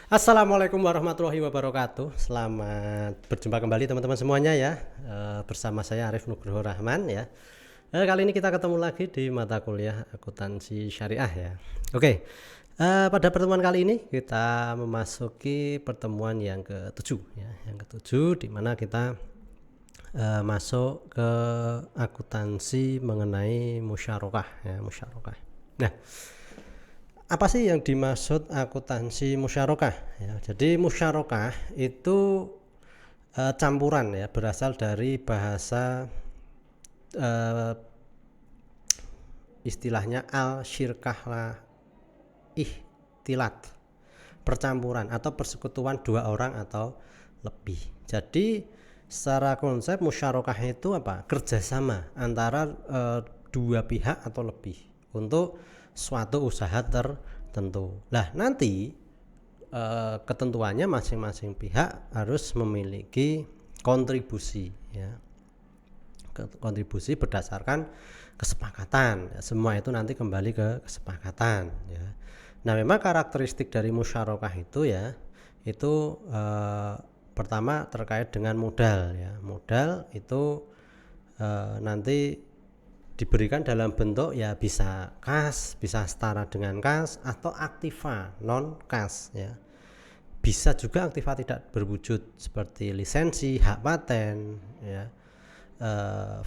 Assalamualaikum warahmatullahi wabarakatuh. Selamat berjumpa kembali teman-teman semuanya ya. Bersama saya Arif Nugroho Rahman ya. Kali ini kita ketemu lagi di mata kuliah akuntansi syariah ya. Oke. Pada pertemuan kali ini kita memasuki pertemuan yang ke-7 ya. Yang ke-7 di mana kita masuk ke akuntansi mengenai musyarakah ya, musyarakah. Nah, apa sih yang dimaksud akuntansi musyarakah ya? Jadi musyarakah itu campuran ya, berasal dari bahasa istilahnya al-syirkah la ihtilat, percampuran atau persekutuan dua orang atau lebih. Jadi secara konsep musyarakah itu apa? Kerjasama antara dua pihak atau lebih untuk suatu usaha tertentu. Nah, nanti ketentuannya masing-masing pihak harus memiliki kontribusi ya. Kontribusi berdasarkan kesepakatan. Ya, semua itu nanti kembali ke kesepakatan ya. Nah, memang karakteristik dari musyarakah itu ya, itu pertama terkait dengan modal ya. Modal itu nanti diberikan dalam bentuk ya bisa kas, bisa setara dengan kas atau aktiva non kas ya. Bisa juga aktiva tidak berwujud seperti lisensi, hak paten ya,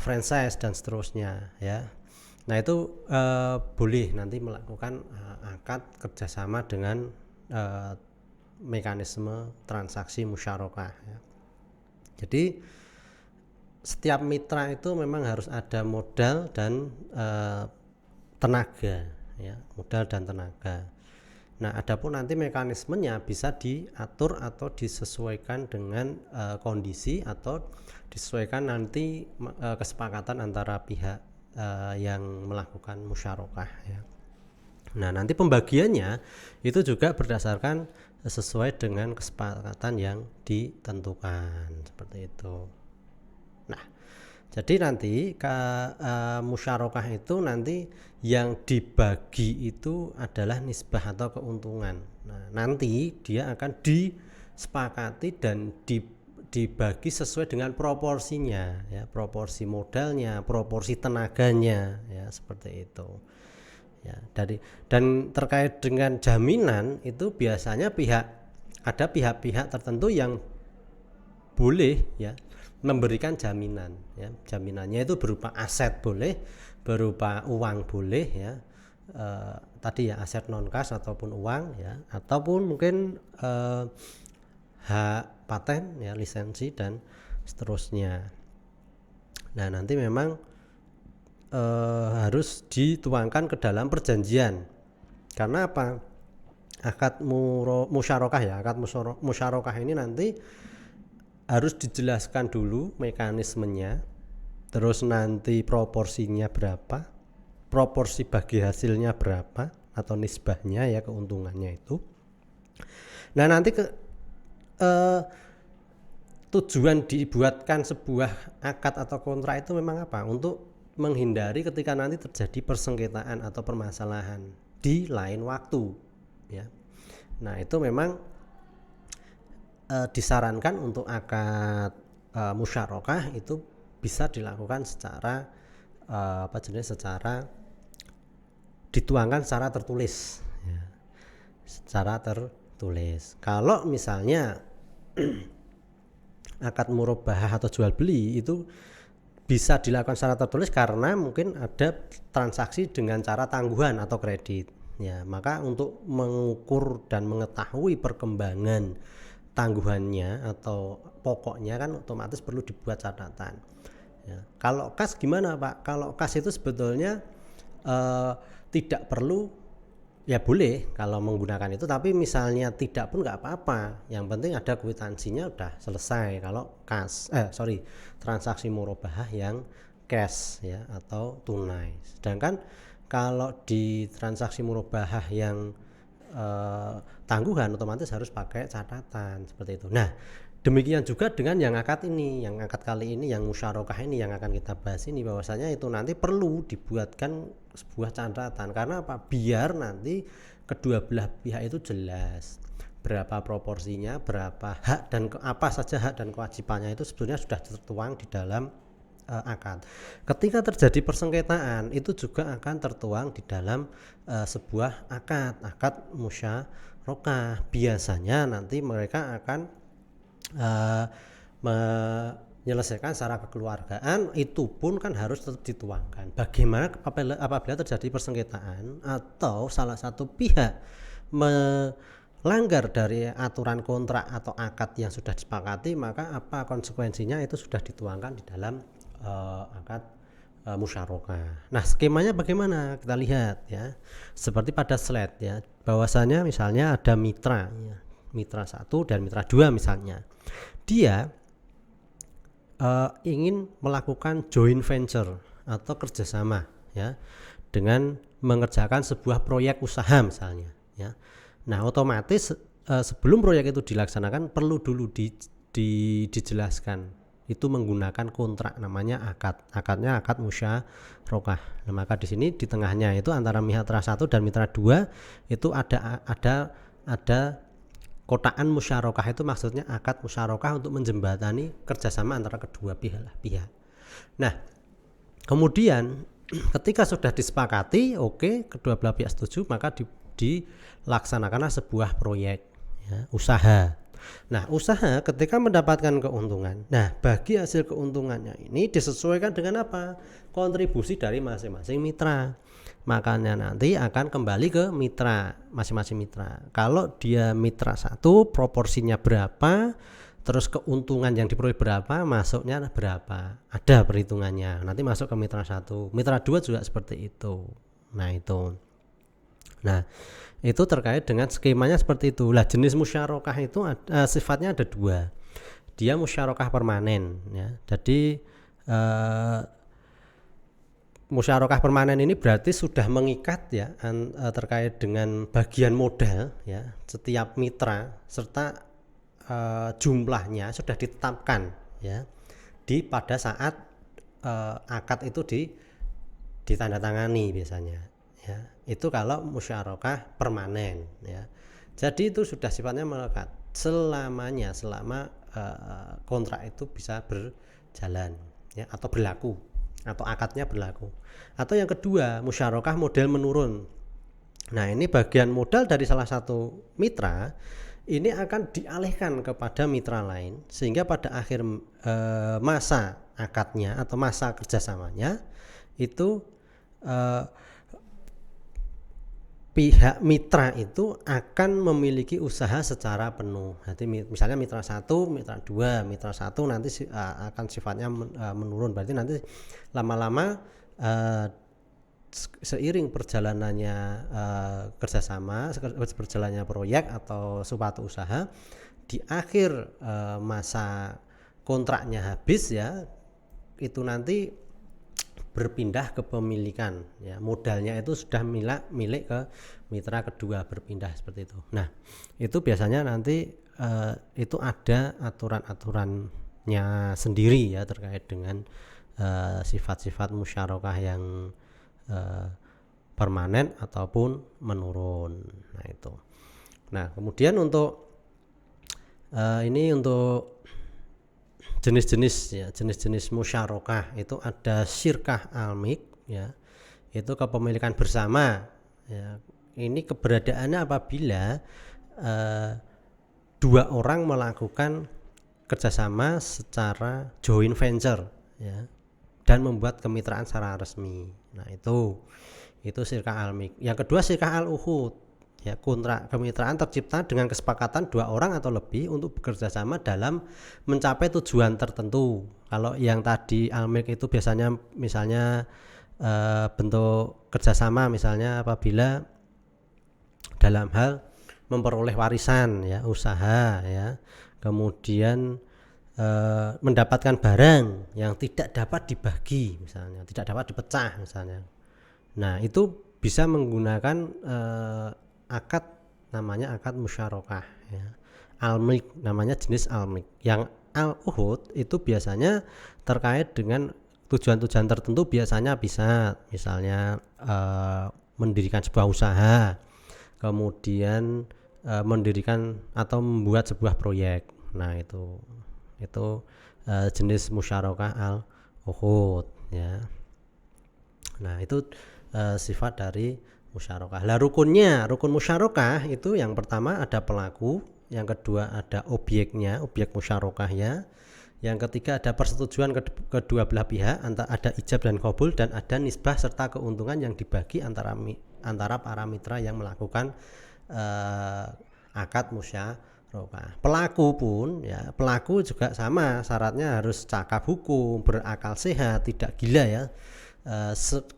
franchise dan seterusnya ya. Nah, itu boleh nanti melakukan akad kerjasama dengan mekanisme transaksi musyarakah ya. Jadi setiap mitra itu memang harus ada modal dan tenaga ya, modal dan tenaga. Nah, adapun nanti mekanismenya bisa diatur atau disesuaikan dengan kondisi atau disesuaikan nanti kesepakatan antara pihak yang melakukan musyarakah ya. Nah, nanti pembagiannya itu juga berdasarkan sesuai dengan kesepakatan yang ditentukan seperti itu. Nah, jadi nanti musyarakah itu nanti yang dibagi itu adalah nisbah atau keuntungan. Nah, nanti dia akan disepakati dan dibagi sesuai dengan proporsinya ya, proporsi modalnya, proporsi tenaganya ya, seperti itu. Ya, dan terkait dengan jaminan itu biasanya ada pihak-pihak tertentu yang boleh ya memberikan jaminan ya. Jaminannya itu berupa aset boleh, berupa uang boleh ya. Tadi ya aset non kas ataupun uang ya, ataupun mungkin hak paten ya, lisensi dan seterusnya. Nah, nanti memang harus dituangkan ke dalam perjanjian. Karena apa? Akad musyarakah ya, akad musyarakah ini nanti harus dijelaskan dulu mekanismenya, terus nanti proporsinya berapa, proporsi bagi hasilnya berapa atau nisbahnya ya, keuntungannya itu. Nah, nanti tujuan dibuatkan sebuah akad atau kontrak itu memang apa? Untuk menghindari ketika nanti terjadi persengketaan atau permasalahan di lain waktu ya. Nah, itu memang disarankan untuk akad musyarakah itu bisa dilakukan secara secara dituangkan secara tertulis ya. Secara tertulis. Kalau misalnya akad murabahah atau jual beli itu bisa dilakukan secara tertulis karena mungkin ada transaksi dengan cara tangguhan atau kredit ya. Maka untuk mengukur dan mengetahui perkembangan tangguhannya atau pokoknya kan otomatis perlu dibuat catatan ya. Kalau kas gimana Pak? Kalau kas itu sebetulnya tidak perlu ya, boleh kalau menggunakan itu, tapi misalnya tidak pun nggak apa-apa, yang penting ada kwitansinya udah selesai. Kalau transaksi murabahah yang cash ya atau tunai. Sedangkan kalau di transaksi murabahah yang tangguhan otomatis harus pakai catatan seperti itu. Nah, demikian juga dengan yang akad ini, yang akad kali ini, yang musyarakah ini yang akan kita bahas ini, bahwasanya itu nanti perlu dibuatkan sebuah catatan. Karena apa? Biar nanti kedua belah pihak itu jelas berapa proporsinya, berapa hak dan apa saja hak dan kewajibannya itu sebetulnya sudah tertuang di dalam akad. Ketika terjadi persengketaan itu juga akan tertuang di dalam sebuah akad musyarakah. Biasanya nanti mereka akan menyelesaikan secara kekeluargaan, itu pun kan harus tetap dituangkan. Bagaimana apabila terjadi persengketaan atau salah satu pihak melanggar dari aturan kontrak atau akad yang sudah disepakati, maka apa konsekuensinya itu sudah dituangkan di dalam akad musyarakah. Nah, skemanya bagaimana? Kita lihat ya. Seperti pada slide ya, bahwasanya misalnya ada mitra ya, mitra 1 dan mitra 2 misalnya. Dia ingin melakukan joint venture atau kerjasama ya, dengan mengerjakan sebuah proyek usaha misalnya ya. Nah, otomatis sebelum proyek itu dilaksanakan perlu dulu dijelaskan itu menggunakan kontrak, namanya akadnya akad musyarakah. Nah, maka di sini di tengahnya itu antara mitra 1 dan mitra 2 itu ada kotaan musyarakah, itu maksudnya akad musyarakah untuk menjembatani kerjasama antara kedua pihak. Nah, kemudian ketika sudah disepakati, oke, kedua belah pihak setuju, maka dilaksanakanlah sebuah proyek ya, usaha. Nah, usaha ketika mendapatkan keuntungan, nah bagi hasil keuntungannya ini disesuaikan dengan apa? Kontribusi dari masing-masing mitra. Makanya nanti akan kembali ke mitra, masing-masing mitra. Kalau dia mitra 1 proporsinya berapa, terus keuntungan yang diperoleh berapa, masuknya berapa, ada perhitungannya. Nanti masuk ke mitra 1, mitra 2 juga seperti itu. Nah, itu terkait dengan skemanya seperti itu. Lah, jenis musyarakah itu sifatnya ada 2. Dia musyarakah permanen ya. Jadi musyarakah permanen ini berarti sudah mengikat ya terkait dengan bagian modal ya setiap mitra, serta jumlahnya sudah ditetapkan ya pada saat akad itu ditandatangani biasanya ya. Itu kalau musyarakah permanen ya. Jadi itu sudah sifatnya melekat selama kontrak itu bisa berjalan ya, atau berlaku, atau akadnya berlaku. Atau yang kedua, musyarakah model menurun. Nah, ini bagian modal dari salah satu mitra ini akan dialihkan kepada mitra lain, sehingga pada akhir masa akadnya atau masa kerjasamanya itu pihak mitra itu akan memiliki usaha secara penuh. Jadi misalnya mitra 1, mitra 2, mitra 1 nanti akan sifatnya menurun. Berarti nanti lama-lama seiring perjalanannya kerjasama, berjalannya proyek atau suatu usaha, di akhir masa kontraknya habis ya, itu nanti berpindah kepemilikan ya, modalnya itu sudah milik ke mitra kedua, berpindah seperti itu. Nah, itu biasanya nanti itu ada aturan-aturannya sendiri ya terkait dengan sifat-sifat musyarakah yang permanen ataupun menurun. Nah, itu. Nah, kemudian untuk jenis-jenis musyarakah itu ada syirkah almik ya, itu kepemilikan bersama ya. Ini keberadaannya apabila 2 orang melakukan kerjasama secara joint venture ya, dan membuat kemitraan secara resmi. Nah, itu syirkah almik. Yang kedua syirkah al-uhud ya, kontrak kemitraan tercipta dengan kesepakatan 2 orang atau lebih untuk bekerja sama dalam mencapai tujuan tertentu. Kalau yang tadi almik itu biasanya misalnya bentuk kerjasama misalnya apabila dalam hal memperoleh warisan ya, usaha ya, kemudian mendapatkan barang yang tidak dapat dibagi misalnya, tidak dapat dipecah misalnya. Nah, itu bisa menggunakan akad, namanya akad musyarakah ya. Almik namanya jenis almik. Yang al-uhud itu biasanya terkait dengan tujuan-tujuan tertentu, biasanya bisa misalnya mendirikan sebuah usaha, kemudian mendirikan atau membuat sebuah proyek. Nah, itu jenis musyarakah al-uqud ya. Nah, itu sifat dari musyarakah. Lah rukun musyarakah itu yang pertama ada pelaku, yang kedua ada objeknya, objek musyarakahnya. Yang ketiga ada persetujuan kedua belah pihak, ada ijab dan qabul, dan ada nisbah serta keuntungan yang dibagi antara para mitra yang melakukan akad musyarakah. Pelaku pun ya, pelaku juga sama, syaratnya harus cakap hukum, berakal sehat, tidak gila ya.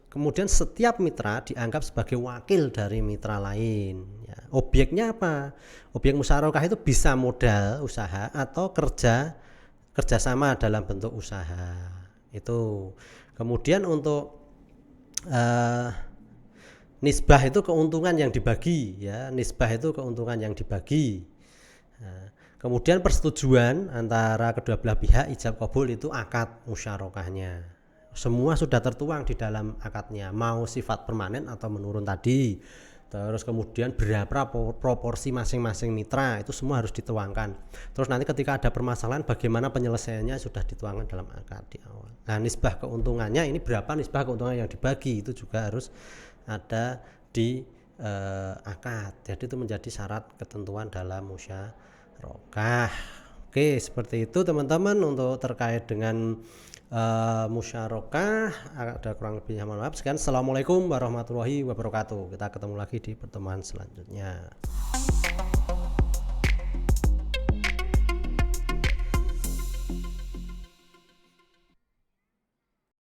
Kemudian setiap mitra dianggap sebagai wakil dari mitra lain ya. Objeknya apa? Objek musyarakah itu bisa modal usaha atau kerjasama dalam bentuk usaha itu. Kemudian untuk nisbah itu keuntungan yang dibagi ya, nisbah itu keuntungan yang dibagi. Nah, kemudian persetujuan antara kedua belah pihak, ijab qabul, itu akad musyarakahnya. Semua sudah tertuang di dalam akadnya, mau sifat permanen atau menurun tadi. Terus kemudian berapa proporsi masing-masing mitra, itu semua harus dituangkan. Terus nanti ketika ada permasalahan bagaimana penyelesaiannya sudah dituangkan dalam akad di awal. Nah, nisbah keuntungannya ini berapa nisbah keuntungan yang dibagi, itu juga harus ada di akad. Jadi itu menjadi syarat ketentuan dalam musyarakah. Oke, seperti itu teman-teman untuk terkait dengan musyarakah. Ada kurang lebihnya mohon maaf. Sekian, assalamualaikum warahmatullahi wabarakatuh. Kita ketemu lagi di pertemuan selanjutnya.